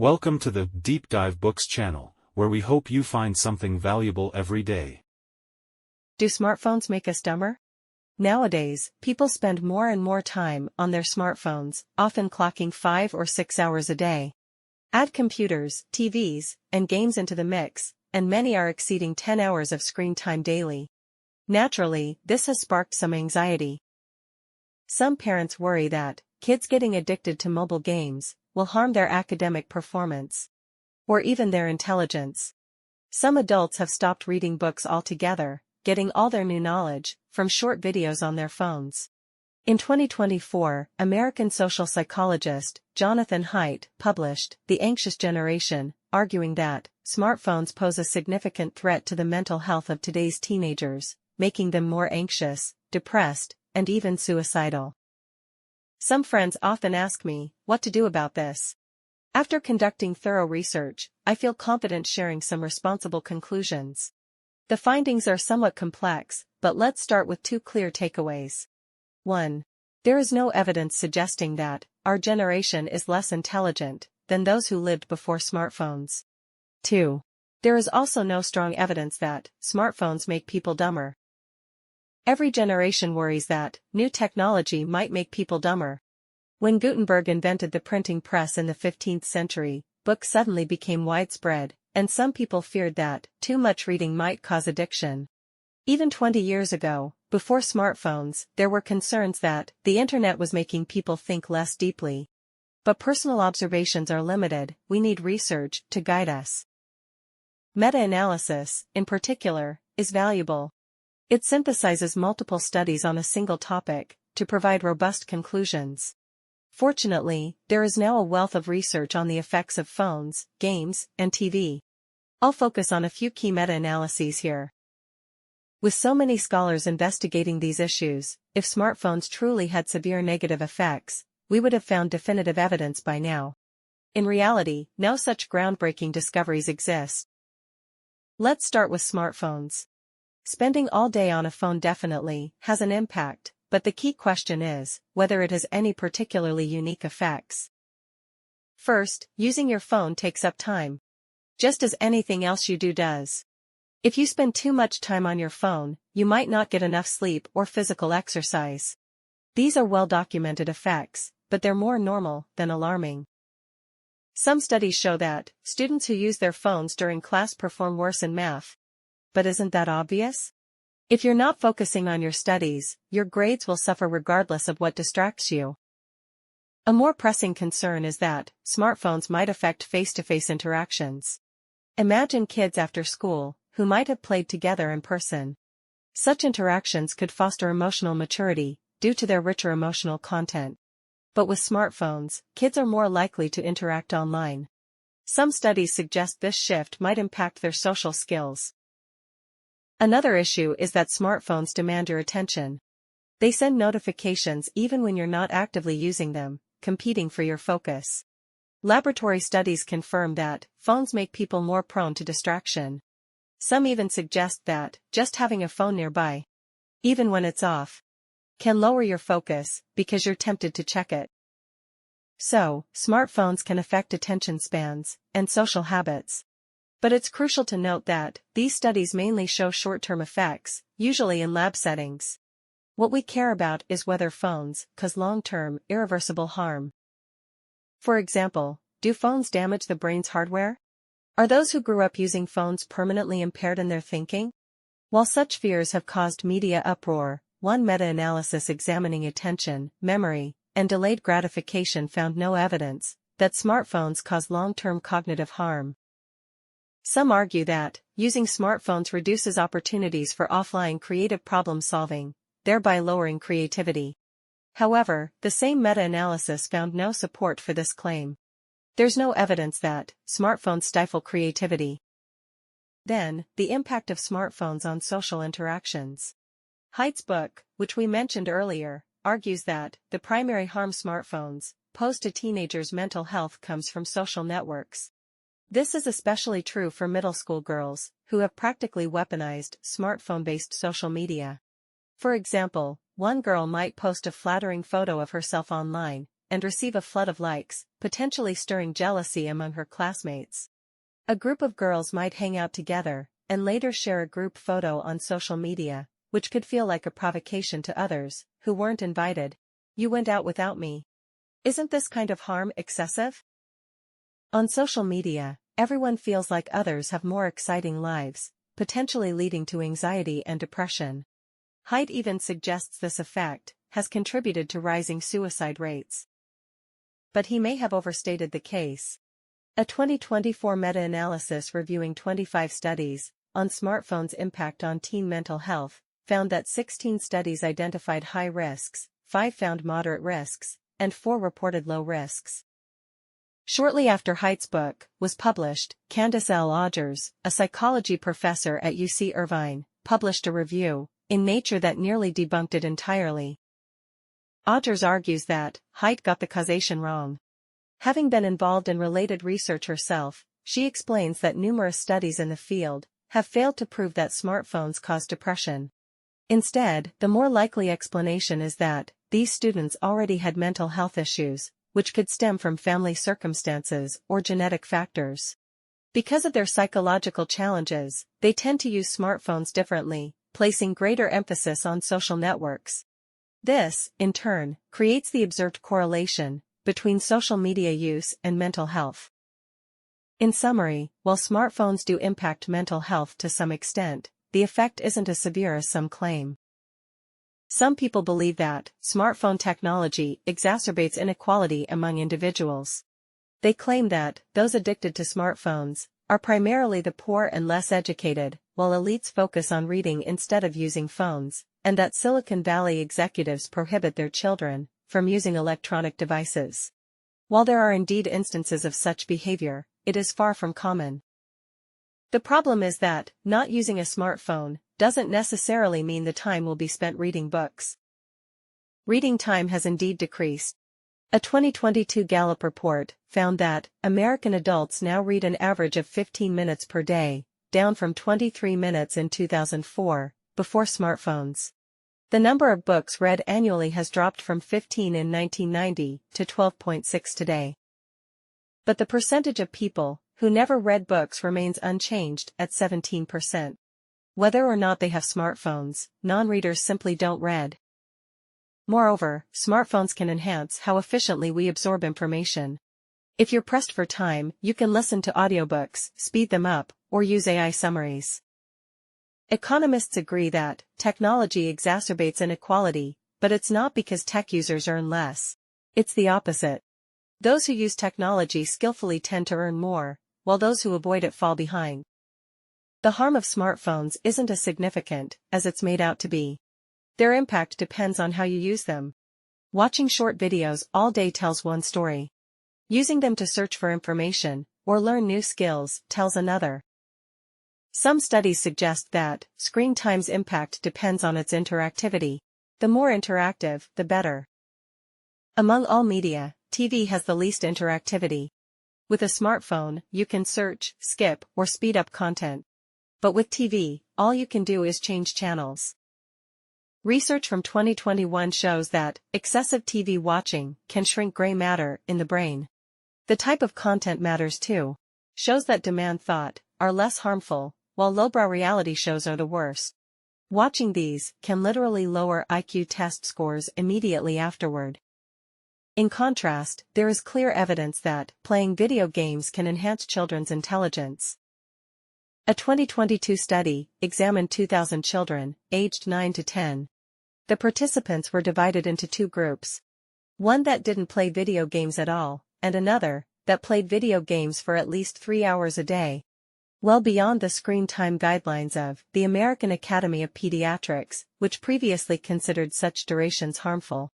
Welcome to the Deep Dive Books channel, where we hope you find something valuable every day. Do smartphones make us dumber? Nowadays, people spend more and more time on their smartphones, often clocking 5 or 6 hours a day. Add computers, TVs, and games into the mix, and many are exceeding 10 hours of screen time daily. Naturally, this has sparked some anxiety. Some parents worry that kids getting addicted to mobile games will harm their academic performance, or even their intelligence. Some adults have stopped reading books altogether, getting all their new knowledge from short videos on their phones. In 2024, American social psychologist Jonathan Haidt published The Anxious Generation, arguing that smartphones pose a significant threat to the mental health of today's teenagers, making them more anxious, depressed, and even suicidal. Some friends often ask me what to do about this. After conducting thorough research, I feel confident sharing some responsible conclusions. The findings are somewhat complex, but let's start with 2 clear takeaways. 1. There is no evidence suggesting that our generation is less intelligent than those who lived before smartphones. 2. There is also no strong evidence that smartphones make people dumber. Every generation worries that new technology might make people dumber. When Gutenberg invented the printing press in the 15th century, books suddenly became widespread, and some people feared that too much reading might cause addiction. Even 20 years ago, before smartphones, there were concerns that the internet was making people think less deeply. But personal observations are limited, we need research to guide us. Meta-analysis, in particular, is valuable. It synthesizes multiple studies on a single topic to provide robust conclusions. Fortunately, there is now a wealth of research on the effects of phones, games, and TV. I'll focus on a few key meta-analyses here. With so many scholars investigating these issues, if smartphones truly had severe negative effects, we would have found definitive evidence by now. In reality, no such groundbreaking discoveries exist. Let's start with smartphones. Spending all day on a phone definitely has an impact, but the key question is whether it has any particularly unique effects. First, using your phone takes up time. Just as anything else you do does. If you spend too much time on your phone, you might not get enough sleep or physical exercise. These are well-documented effects, but they're more normal than alarming. Some studies show that students who use their phones during class perform worse in math. But isn't that obvious? If you're not focusing on your studies, your grades will suffer regardless of what distracts you. A more pressing concern is that smartphones might affect face-to-face interactions. Imagine kids after school, who might have played together in person. Such interactions could foster emotional maturity, due to their richer emotional content. But with smartphones, kids are more likely to interact online. Some studies suggest this shift might impact their social skills. Another issue is that smartphones demand your attention. They send notifications even when you're not actively using them, competing for your focus. Laboratory studies confirm that phones make people more prone to distraction. Some even suggest that just having a phone nearby, even when it's off, can lower your focus because you're tempted to check it. So, smartphones can affect attention spans and social habits. But it's crucial to note that these studies mainly show short-term effects, usually in lab settings. What we care about is whether phones cause long-term, irreversible harm. For example, do phones damage the brain's hardware? Are those who grew up using phones permanently impaired in their thinking? While such fears have caused media uproar, one meta-analysis examining attention, memory, and delayed gratification found no evidence that smartphones cause long-term cognitive harm. Some argue that using smartphones reduces opportunities for offline creative problem-solving, thereby lowering creativity. However, the same meta-analysis found no support for this claim. There's no evidence that smartphones stifle creativity. Then, the impact of smartphones on social interactions. Haidt's book, which we mentioned earlier, argues that the primary harm smartphones pose to teenagers' mental health comes from social networks. This is especially true for middle school girls, who have practically weaponized smartphone-based social media. For example, one girl might post a flattering photo of herself online, and receive a flood of likes, potentially stirring jealousy among her classmates. A group of girls might hang out together, and later share a group photo on social media, which could feel like a provocation to others, who weren't invited. You went out without me. Isn't this kind of harm excessive? On social media, everyone feels like others have more exciting lives, potentially leading to anxiety and depression. Haidt even suggests this effect has contributed to rising suicide rates. But he may have overstated the case. A 2024 meta-analysis reviewing 25 studies on smartphones' impact on teen mental health found that 16 studies identified high risks, 5 found moderate risks, and 4 reported low risks. Shortly after Haidt's book was published, Candace L.Odgers, a psychology professor at UC Irvine, published a review in Nature that nearly debunked it entirely. Odgers argues that Haidt got the causation wrong. Having been involved in related research herself, she explains that numerous studies in the field have failed to prove that smartphones cause depression. Instead, the more likely explanation is that these students already had mental health issues, which could stem from family circumstances or genetic factors. Because of their psychological challenges, they tend to use smartphones differently, placing greater emphasis on social networks. This, in turn, creates the observed correlation between social media use and mental health. In summary, while smartphones do impact mental health to some extent, the effect isn't as severe as some claim. Some people believe that smartphone technology exacerbates inequality among individuals. They claim that those addicted to smartphones are primarily the poor and less educated, while elites focus on reading instead of using phones, and that Silicon Valley executives prohibit their children from using electronic devices. While there are indeed instances of such behavior, it is far from common. The problem is that not using a smartphone doesn't necessarily mean the time will be spent reading books. Reading time has indeed decreased. A 2022 Gallup report found that American adults now read an average of 15 minutes per day, down from 23 minutes in 2004, before smartphones. The number of books read annually has dropped from 15 in 1990 to 12.6 today. But the percentage of people who never read books remains unchanged at 17%. Whether or not they have smartphones, non-readers simply don't read. Moreover, smartphones can enhance how efficiently we absorb information. If you're pressed for time, you can listen to audiobooks, speed them up, or use AI summaries. Economists agree that technology exacerbates inequality, but it's not because tech users earn less. It's the opposite. Those who use technology skillfully tend to earn more, while those who avoid it fall behind. The harm of smartphones isn't as significant as it's made out to be. Their impact depends on how you use them. Watching short videos all day tells one story. Using them to search for information or learn new skills tells another. Some studies suggest that screen time's impact depends on its interactivity. The more interactive, the better. Among all media, TV has the least interactivity. With a smartphone, you can search, skip, or speed up content. But with TV, all you can do is change channels. Research from 2021 shows that excessive TV watching can shrink gray matter in the brain. The type of content matters too. Shows that demand thought are less harmful, while lowbrow reality shows are the worst. Watching these can literally lower IQ test scores immediately afterward. In contrast, there is clear evidence that playing video games can enhance children's intelligence. A 2022 study examined 2,000 children, aged 9 to 10. The participants were divided into 2 groups. One that didn't play video games at all, and another that played video games for at least 3 hours a day. Well beyond the screen time guidelines of the American Academy of Pediatrics, which previously considered such durations harmful.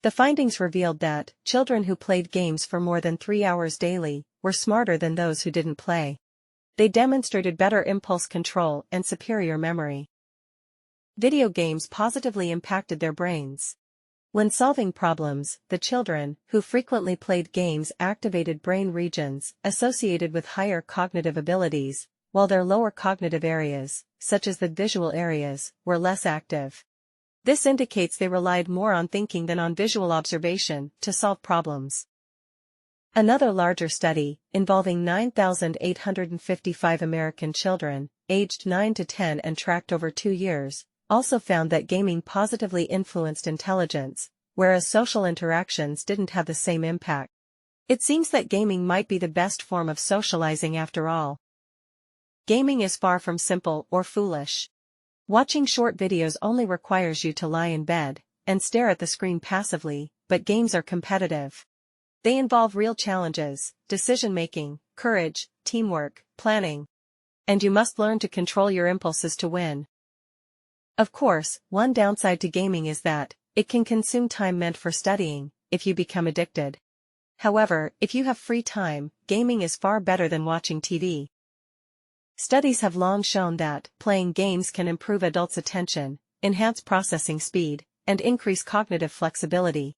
The findings revealed that children who played games for more than 3 hours daily were smarter than those who didn't play. They demonstrated better impulse control and superior memory. Video games positively impacted their brains. When solving problems, the children who frequently played games activated brain regions associated with higher cognitive abilities, while their lower cognitive areas, such as the visual areas, were less active. This indicates they relied more on thinking than on visual observation to solve problems. Another larger study, involving 9,855 American children, aged 9 to 10 and tracked over 2 years, also found that gaming positively influenced intelligence, whereas social interactions didn't have the same impact. It seems that gaming might be the best form of socializing after all. Gaming is far from simple or foolish. Watching short videos only requires you to lie in bed and stare at the screen passively, but games are competitive. They involve real challenges, decision-making, courage, teamwork, planning. And you must learn to control your impulses to win. Of course, one downside to gaming is that it can consume time meant for studying if you become addicted. However, if you have free time, gaming is far better than watching TV. Studies have long shown that playing games can improve adults' attention, enhance processing speed, and increase cognitive flexibility.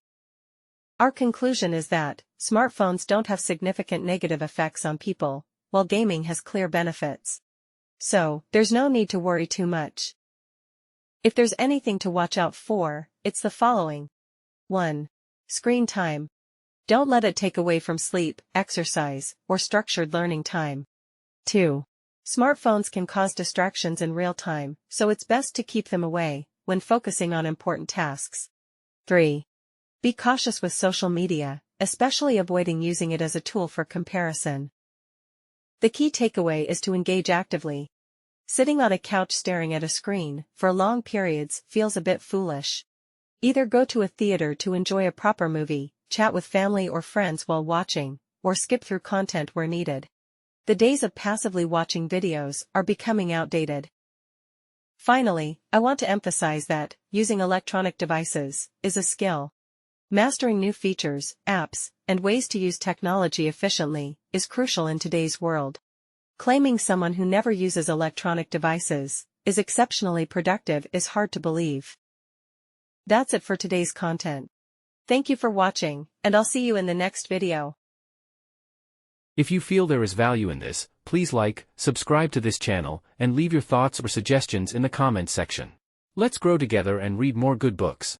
Our conclusion is that smartphones don't have significant negative effects on people, while gaming has clear benefits. So, there's no need to worry too much. If there's anything to watch out for, it's the following. 1. Screen time. Don't let it take away from sleep, exercise, or structured learning time. 2. Smartphones can cause distractions in real time, so it's best to keep them away when focusing on important tasks. 3. Be cautious with social media, especially avoiding using it as a tool for comparison. The key takeaway is to engage actively. Sitting on a couch staring at a screen for long periods feels a bit foolish. Either go to a theater to enjoy a proper movie, chat with family or friends while watching, or skip through content where needed. The days of passively watching videos are becoming outdated. Finally, I want to emphasize that using electronic devices is a skill. Mastering new features, apps, and ways to use technology efficiently is crucial in today's world. Claiming someone who never uses electronic devices is exceptionally productive is hard to believe. That's it for today's content. Thank you for watching, and I'll see you in the next video. If you feel there is value in this, please like, subscribe to this channel, and leave your thoughts or suggestions in the comments section. Let's grow together and read more good books.